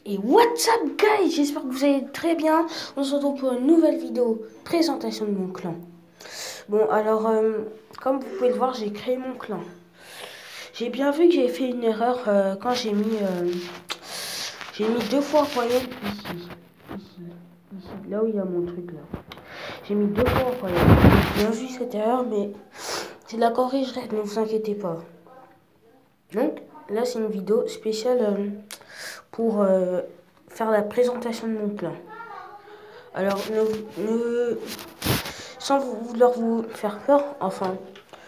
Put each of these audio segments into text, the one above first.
Et what's up guys, j'espère que vous allez très bien. On se retrouve pour une nouvelle vidéo, présentation de mon clan. Bon alors, comme vous pouvez le voir, j'ai créé mon clan. J'ai bien vu que j'ai fait une erreur quand j'ai mis deux fois royal ici, là où il y a mon truc là. J'ai mis deux fois royal. J'ai bien vu cette erreur, mais je la corrigerai, ne vous inquiétez pas. Donc là c'est une vidéo spéciale pour faire la présentation de mon clan. Alors, sans vouloir vous faire peur, enfin,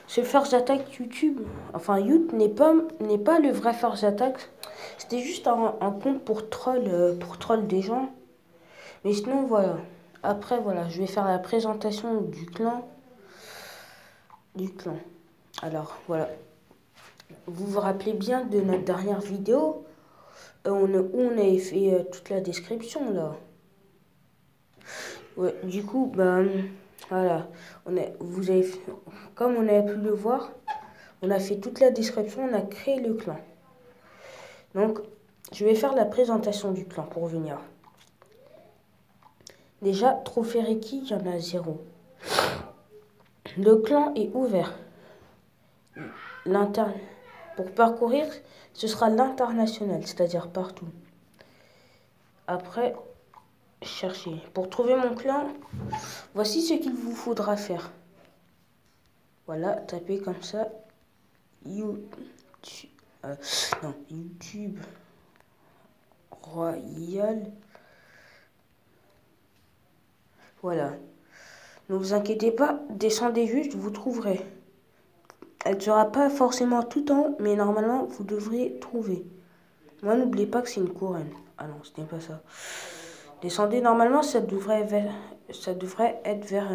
ce First Attack YouTube, enfin, Youth n'est pas le vrai First Attack. C'était juste un compte pour troll des gens. Mais sinon, voilà. Après, voilà, je vais faire la présentation du clan. Alors, voilà. Vous vous rappelez bien de notre dernière vidéo où on avait fait toute la description, là. Ouais, du coup, ben, voilà. Comme on a pu le voir, on a fait toute la description, on a créé le clan. Donc, je vais faire la présentation du clan pour venir. Déjà, trophée Reiki, il y en a 0. Le clan est ouvert. Pour parcourir, ce sera l'international, c'est-à-dire partout. Après, cherchez. Pour trouver mon clan, voici ce qu'il vous faudra faire. Voilà, tapez comme ça. YouTube Royal. Voilà. Ne vous inquiétez pas, descendez juste, vous trouverez. Elle ne sera pas forcément tout en haut, mais normalement, vous devrez trouver. Moi, n'oubliez pas que c'est une couronne. Ah non, ce n'est pas ça. Descendez, normalement, ça devrait être vers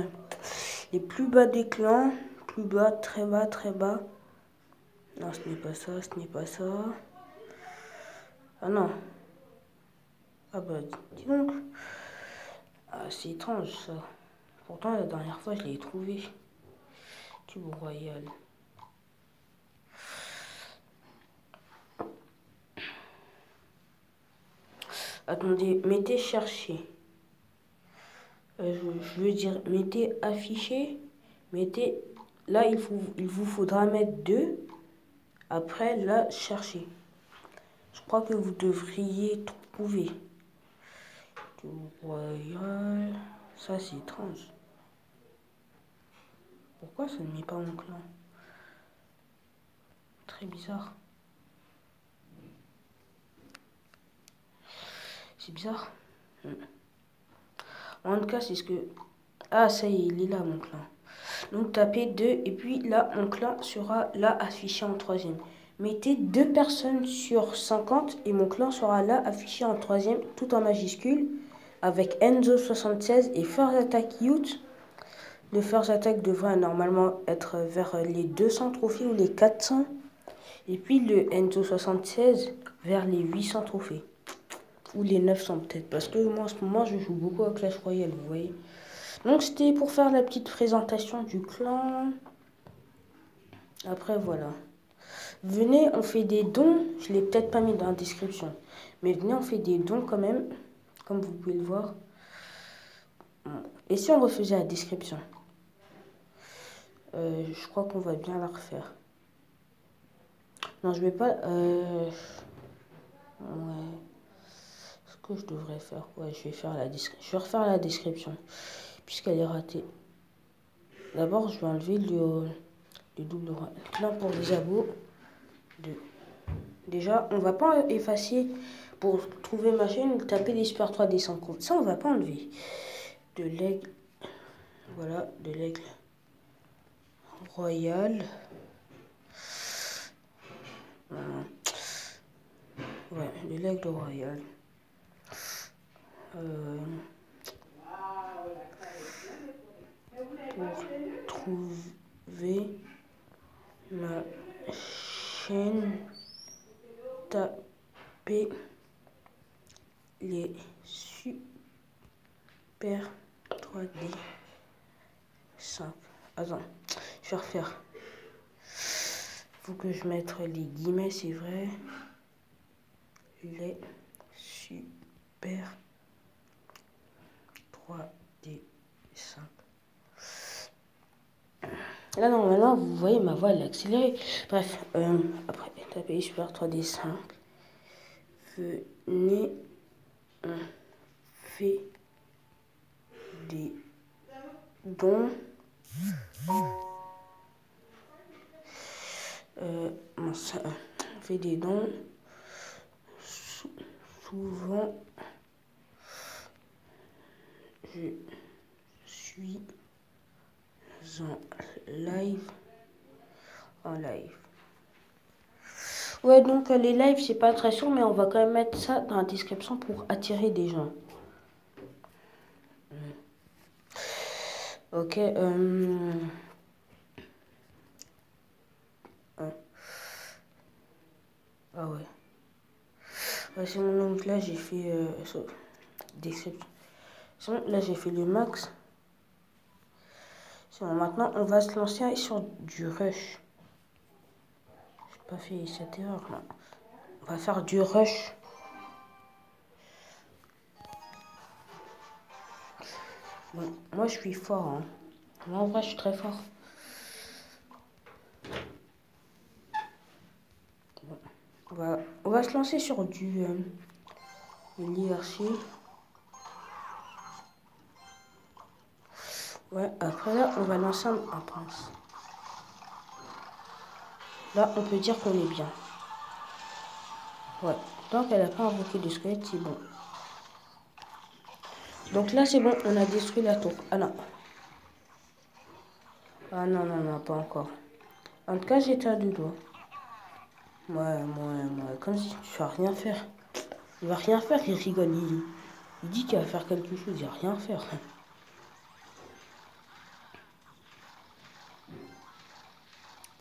les plus bas des clans. Plus bas, très bas, très bas. Non, ce n'est pas ça, ce n'est pas ça. Ah non. Ah bah, dis donc. Ah, c'est étrange, ça. Pourtant, la dernière fois, je l'ai trouvé. Tube Royal. Attendez, mettez chercher. Je veux dire, mettez afficher. Mettez. Là, il vous faudra mettre 2. Après, là, chercher. Je crois que vous devriez trouver. Royal. Ça, c'est étrange. Pourquoi ça ne met pas mon clan? Très bizarre. C'est bizarre. En tout cas, c'est ce que... Ah, ça y est, il est là, mon clan. Donc, tapez 2 et puis là, mon clan sera là affiché en 3e. Mettez 2 personnes sur 50 et mon clan sera là affiché en 3e, tout en majuscule, avec Enzo76 et First Attack Youth. Le First Attack devrait normalement être vers les 200 trophées ou les 400. Et puis le Enzo76 vers les 800 trophées. Ou les 900 peut-être. Parce que moi en ce moment je joue beaucoup à Clash Royale, vous voyez. Donc c'était pour faire la petite présentation du clan. Après voilà. Venez, on fait des dons. Je l'ai peut-être pas mis dans la description. Mais venez, on fait des dons quand même. Comme vous pouvez le voir. Et si on refaisait la description? Je crois qu'on va bien la refaire. Non, je vais pas... Ouais. Ce que je devrais faire... Ouais, je vais faire je vais refaire la description. Puisqu'elle est ratée. D'abord, je vais enlever le double clan pour les abos. Déjà, on va pas effacer pour trouver ma chaîne, taper les Super 3 des 100 comptes. Ça, on va pas enlever. De l'aigle. Voilà, de l'aigle royal. Ouais, de l'aigle royal. Pour trouver ma chaîne, tapez les Super 3D 5. Attends, je vais refaire. Faut que je mette les guillemets, c'est vrai. Les Super 3D5. Là, normalement, vous voyez ma voix, elle est accélérée. Bref, après, tapez Super 3D5. Venez, on fait des dons. On fait des dons. Souvent, je suis en live. Ouais, donc les lives, c'est pas très sûr, mais on va quand même mettre ça dans la description pour attirer des gens. Ok, ah ouais. Ouais, c'est mon donc là j'ai fait description. Là j'ai fait le max. C'est bon, maintenant on va se lancer sur du rush. J'ai pas fait cette erreur là. On va faire du rush. Bon, moi je suis fort. Hein. Moi en vrai je suis très fort. Bon, on va se lancer sur du leadership. Ouais, après là on va lancer un prince. Là on peut dire qu'on est bien. Ouais, tant qu'elle n'a pas invoqué de squelette, c'est bon. Donc là c'est bon, on a détruit la tour. Ah non. Ah non, non, non, pas encore. En tout cas, j'étais à deux doigts. Ouais, comme si tu vas rien faire. Il va rien faire, il rigole. Il dit qu'il va faire quelque chose, il va rien faire.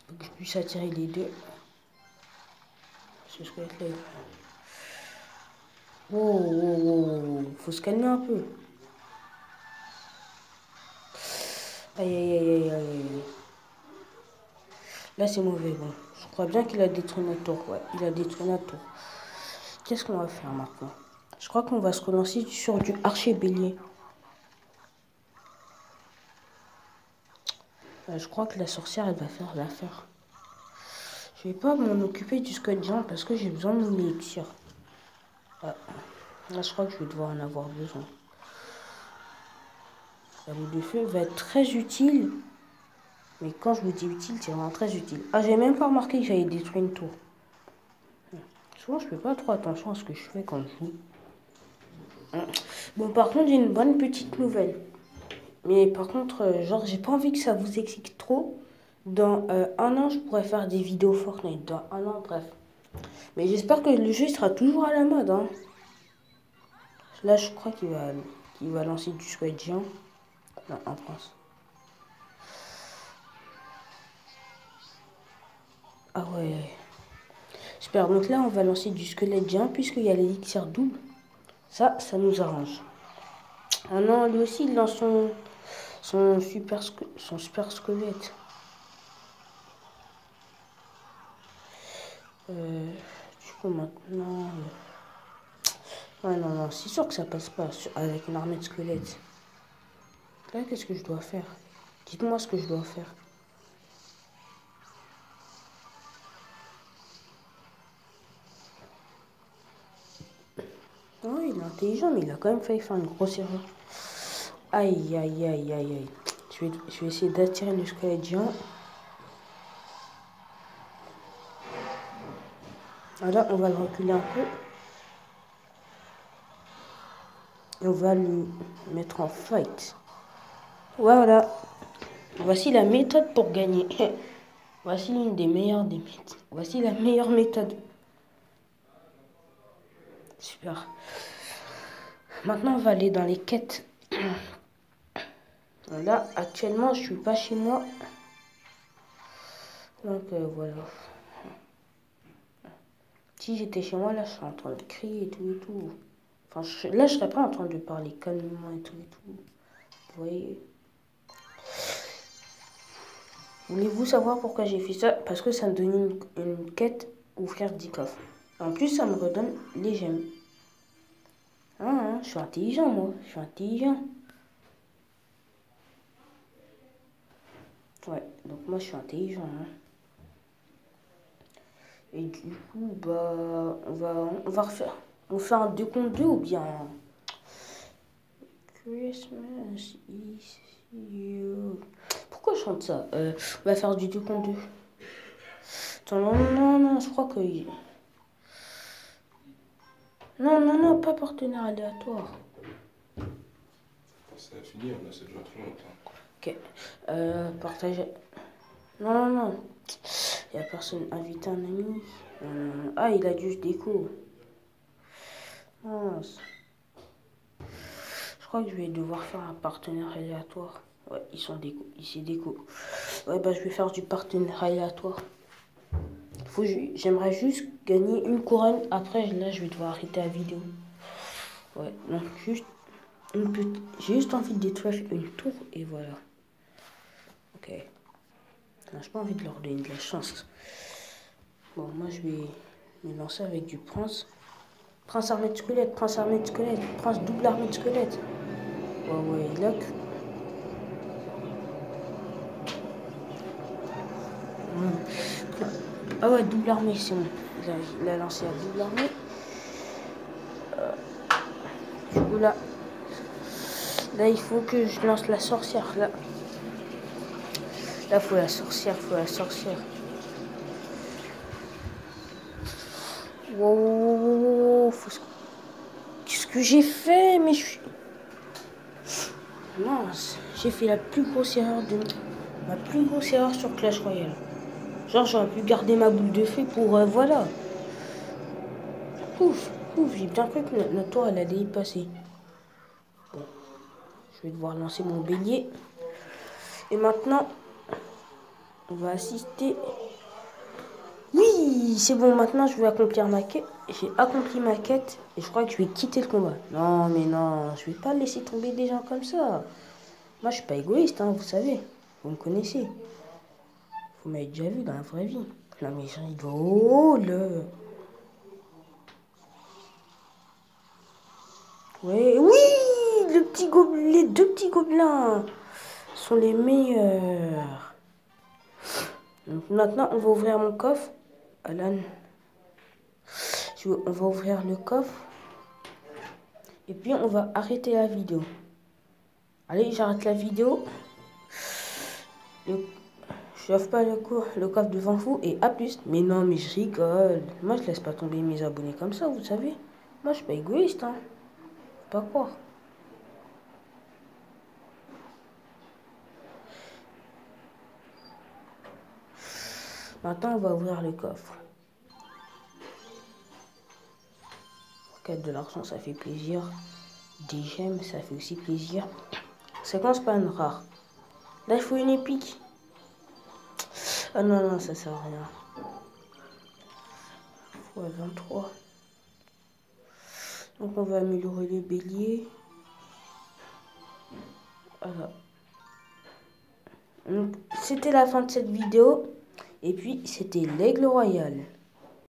Faut que je puisse attirer les deux. C'est ce que je vais. Oh, faut se calmer un peu. Aïe, aïe, aïe, aïe, aïe. Là, c'est mauvais, bon. Je crois bien qu'il a détruit notre tour. Ouais, il a détruit notre tour. Qu'est-ce qu'on va faire maintenant? Je crois qu'on va se relancer sur du archer bélier. Je crois que la sorcière, elle va faire l'affaire. Je vais pas m'en occuper du squelette géant parce que j'ai besoin de mon élixir. Ah, là, je crois que je vais devoir en avoir besoin. La boule de feu va être très utile. Mais quand je vous dis utile, c'est vraiment très utile. Ah, j'ai même pas remarqué que j'avais détruit une tour. Souvent, je fais pas trop attention à ce que je fais quand je joue. Bon, par contre, j'ai une bonne petite nouvelle. Mais par contre, genre, j'ai pas envie que ça vous excite trop. Dans un an, je pourrais faire des vidéos Fortnite. Dans un an, bref. Mais j'espère que le jeu sera toujours à la mode. Hein. Là, je crois qu'il va lancer du squelette géant. Non, en France. Ah ouais. Super. Donc là, on va lancer du squelette géant puisqu'il y a l'élixir double. Ça nous arrange. Ah non, lui aussi, il lance son super squelette. Du coup, maintenant... Ouais, non, c'est sûr que ça passe pas avec une armée de squelettes. Là, qu'est-ce que je dois faire? Dites-moi ce que je dois faire. Oh, il est intelligent, mais il a quand même failli faire une grosse erreur. Aïe, aïe, aïe, aïe, aïe. Je vais essayer d'attirer le squelette géant. Voilà, on va le reculer un peu. Et on va le mettre en fight. Voilà. Voici la méthode pour gagner. Voici l'une des meilleures des méthodes. Voici la meilleure méthode. Super. Maintenant, on va aller dans les quêtes. Là, actuellement, je suis pas chez moi. Donc, voilà. Si j'étais chez moi, là, je serais en train de crier et tout et tout. Enfin, là, je serais pas en train de parler calmement et tout et tout. Vous voyez? Voulez-vous savoir pourquoi j'ai fait ça? Parce que ça me donne une quête, ouvrir 10 coffres. En plus, ça me redonne les gemmes. Je suis intelligent, moi. Je suis intelligent. Ouais, donc moi, je suis intelligent. Et du coup, bah, on va refaire. On fait un 2 contre 2 ou bien. Christmas is you. Pourquoi je chante ça? On va faire du 2 contre 2. Attends, non, je crois que. Non, pas partenaire aléatoire. Ça a fini, on a cette joie trop longtemps. Ok. Partager. Non. Il n'y a personne. Inviter un ami. Ah, il a juste déco. Mince. Je crois que je vais devoir faire un partenaire aléatoire. Ouais, ils sont déco. Ici, déco. Ouais, bah, je vais faire du partenaire aléatoire. J'aimerais juste gagner une couronne. Après, là, je vais devoir arrêter la vidéo. Ouais, donc juste j'ai juste envie de détruire une tour et voilà. Ok. J'ai pas envie de leur donner de la chance. Bon, moi, je vais me lancer avec du prince. Prince armée de squelette, prince armée de squelette, prince double armée de squelette. Ouais, là. Ah ouais, double armée, c'est bon. Il a lancé la double armée. Du coup, là, il faut que je lance la sorcière. Là, faut la sorcière, Wow, qu'est-ce que j'ai fait? Mais je suis. Mince, j'ai fait la plus grosse erreur sur Clash Royale. Genre, j'aurais pu garder ma boule de fée pour. Voilà. Ouf, j'ai bien cru que notre tour elle allait y passer. Bon, je vais devoir lancer mon bélier. Et maintenant, on va assister. Oui, c'est bon, maintenant je vais accomplir ma quête. J'ai accompli ma quête et je crois que je vais quitter le combat. Non, mais non, je vais pas laisser tomber des gens comme ça. Moi, je suis pas égoïste, hein, vous savez. Vous me connaissez. Vous m'avez déjà vu dans la vraie vie. Non, mais je rigole. Ouais, oui, les deux petits gobelins sont les meilleurs. Donc maintenant, on va ouvrir mon coffre. Alan, on va ouvrir le coffre. Et puis, on va arrêter la vidéo. Allez, j'arrête la vidéo. Je n'offre pas le coffre devant vous et à plus. Mais non, mais je rigole. Moi, je laisse pas tomber mes abonnés comme ça, vous savez. Moi, je suis pas égoïste, hein. Faut pas croire. Maintenant, on va ouvrir le coffre. Quête de l'argent, ça fait plaisir. Des gemmes, ça fait aussi plaisir. C'est quand c'est pas une rare. Là, il faut une épique. Ah non, ça sert à rien. Ouais, 23. Donc, on va améliorer les béliers. Voilà. Donc, c'était la fin de cette vidéo. Et puis, c'était l'aigle royal.